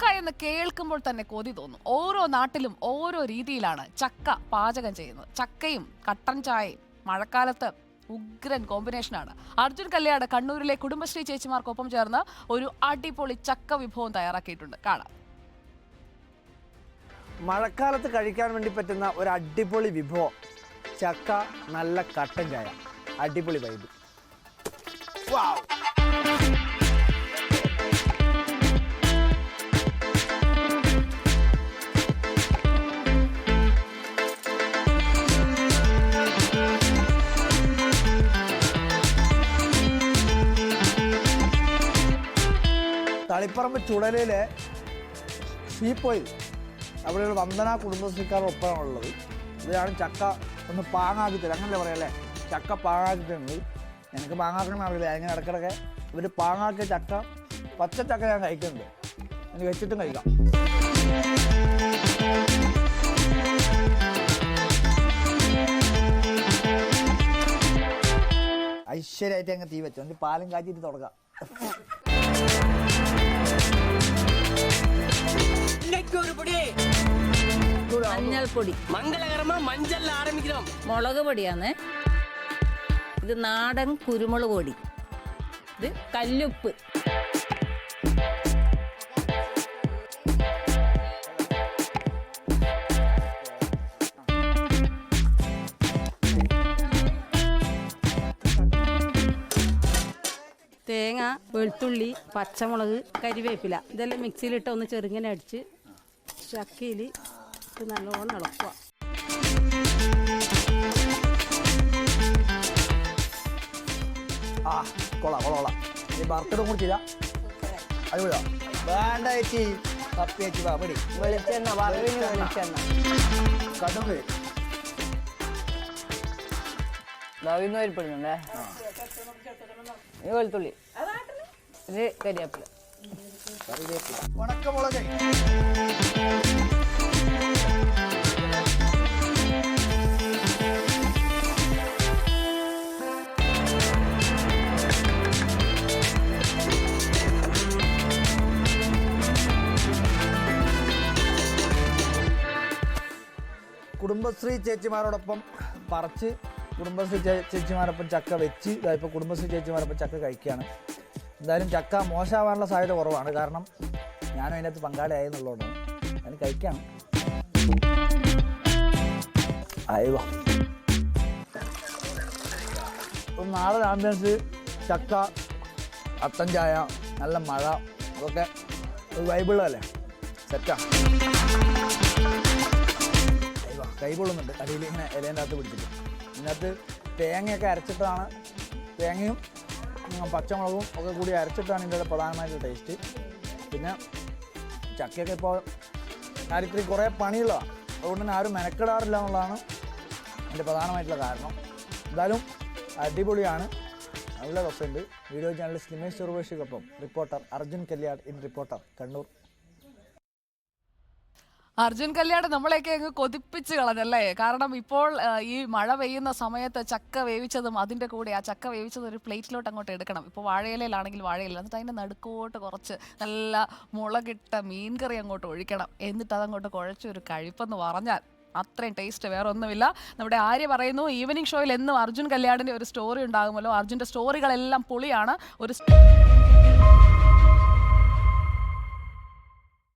ചക്ക എന്ന് കേൾക്കുമ്പോൾ തന്നെ കൊതി തോന്നും. ഓരോ നാട്ടിലും ഓരോ രീതിയിലാണ് ചക്ക പാചകം ചെയ്യുന്നത്. ചക്കയും കട്ടൻ ചായയും മഴക്കാലത്ത് ഉഗ്രൻ കോമ്പിനേഷനാണ്. അർജുൻ കല്യാട് കണ്ണൂരിലെ കുടുംബശ്രീ ചേച്ചിമാർക്കൊപ്പം ചേർന്ന് ഒരു അടിപൊളി ചക്ക വിഭവം തയ്യാറാക്കിയിട്ടുണ്ട്. കാണാം. മഴക്കാലത്ത് കഴിക്കാൻ വേണ്ടി പറ്റുന്ന ഒരു അടിപൊളി വിഭവം ചക്ക, നല്ല കട്ടൻ ചായ, അടിപൊളി വൈബ്. തളിപ്പറമ്പ് ചുടലയിലെ ഷീപ്പ് ഓയിൽ, അവിടെ ഒരു വന്ദന കുടുംബശ്രീക്കാർ ഒപ്പമാണുള്ളത്. ഇതാണ് ചക്ക ഒന്ന് പാങ്ങാക്കി തരും, അങ്ങനല്ലേ പറയല്ലേ, ചക്ക പാങ്ങാക്കി തരുന്നത്. എനിക്ക് പാങ്ങാക്കണം അറിയില്ല, അങ്ങനെ ഇടയ്ക്കിടയ്ക്ക് ഇവർ പാങ്ങാക്കിയ ചക്ക, പച്ച ചക്ക ഞാൻ കഴിക്കുന്നുണ്ട്, എനിക്ക് വെച്ചിട്ടും കഴിക്കാം. ഐശ്വര്യമായിട്ട് അങ്ങ് തീ വെച്ചോ, എന്നിട്ട് പാലും കാച്ചിട്ട് തുടങ്ങാം. മഞ്ഞൾപ്പൊടി, മംഗളകരമാ മഞ്ഞൾ ആരംഭിക്കണം. മുളക് പൊടിയാണ് ഇത്, നാടൻ കുരുമുളക് പൊടി, ഇത് കല്ലുപ്പ്, തേങ്ങ, വെളുത്തുള്ളി, പച്ചമുളക്, കരിവേപ്പില, ഇതെല്ലാം മിക്സിയിലിട്ട് ഒന്ന് ചെറുങ്ങനെ അടിച്ച് ചക്കയിൽ ഇത് നല്ലോണം ഇളക്കുക. ആ കൊള്ളാം കൊള്ളാം കൊള്ളാം. ഈ ബർത്ത്ഡേ കുടിച്ചില്ല, അടിപൊളിയാ. വേണ്ട ചേച്ചി, കപ്പി ചേച്ചി വാ പടി. വെളിച്ചെണ്ണ, വറവിന് വെളിച്ചെണ്ണ, കടുക് നവിന്നരിപ്പെടുന്നുണ്ടേ, വെളുത്തുള്ളി, ഇത് കരിവേപ്പില, ഉണക്കമുളക്. കുടുംബശ്രീ ചേച്ചിമാരോടൊപ്പം പറിച്ച് കുടുംബശ്രീ ചേച്ചിമാരൊപ്പം ചക്ക വെച്ച് ഇപ്പോൾ കുടുംബശ്രീ ചേച്ചിമാരൊപ്പം ചക്ക കഴിക്കുകയാണ്. എന്തായാലും ചക്ക മോശമാവാനുള്ള സാധ്യത കുറവാണ്, കാരണം ഞാനും അതിനകത്ത് പങ്കാളിയായെന്നുള്ളതുകൊണ്ടാണ്. അതിന് കഴിക്കാം. അയവ ഇപ്പം നാടൻ ആംബിയൻസ്, ചക്ക, കട്ടൻ ചായ, നല്ല മഴ, അതൊക്കെ ഒരു വൈബിളല്ലേ, സെറ്റാ. കൈകൊള്ളുന്നുണ്ട്, അടിയിൽ ഇങ്ങനെ ഇലേൻ്റെ അകത്ത് പിടിച്ചിട്ട്. ഇതിനകത്ത് തേങ്ങയൊക്കെ അരച്ചിട്ടാണ്, തേങ്ങയും പച്ചമുളകും ഒക്കെ കൂടി അരച്ചിട്ടാണ് ഇതിൻ്റെ പ്രധാനമായിട്ടുള്ള ടേസ്റ്റ്. പിന്നെ ചക്കയൊക്കെ ഇപ്പോൾ കാര്യത്തിൽ കുറേ പണിയുള്ളതാണ്, അതുകൊണ്ട് തന്നെ ആരും മെനക്കെടാറില്ല എന്നുള്ളതാണ് എൻ്റെ പ്രധാനമായിട്ടുള്ള കാരണം. എന്തായാലും അടിപൊളിയാണ്, നല്ല രസമുണ്ട്. വീഡിയോ ജേർണലിസ്റ്റ് നിമേഷ് ചെറുപേഷിക്കൊപ്പം reporter Arjun Kalyad in reporter Kannur. Arjun Kalyad നമ്മളെയൊക്കെ അങ്ങ് കൊതിപ്പിച്ച് കളഞ്ഞല്ലേ. കാരണം ഇപ്പോൾ ഈ മഴ പെയ്യുന്ന സമയത്ത് ചക്ക വേവിച്ചതും അതിൻ്റെ കൂടെ ആ ചക്ക വേവിച്ചത് ഒരു പ്ലേറ്റിലോട്ട് അങ്ങോട്ട് എടുക്കണം. ഇപ്പോൾ വാഴയിലയിലാണെങ്കിൽ വാഴയില, എന്നിട്ട് അതിൻ്റെ നടുക്കോട്ട് കുറച്ച് നല്ല മുളകിട്ട മീൻകറി അങ്ങോട്ട് ഒഴിക്കണം. എന്നിട്ട് അതങ്ങോട്ട് കുഴച്ചൊരു കഴിപ്പെന്ന് പറഞ്ഞാൽ അത്രയും ടേസ്റ്റ് വേറെ ഒന്നുമില്ല. നമ്മുടെ ആര്യ പറയുന്നു, ഈവനിങ് ഷോയിൽ എന്നും അർജുൻ കല്യാടിൻ്റെ ഒരു സ്റ്റോറി ഉണ്ടാകുമല്ലോ. അർജുൻ്റെ സ്റ്റോറികളെല്ലാം പൊളിയാണ്. ഒരു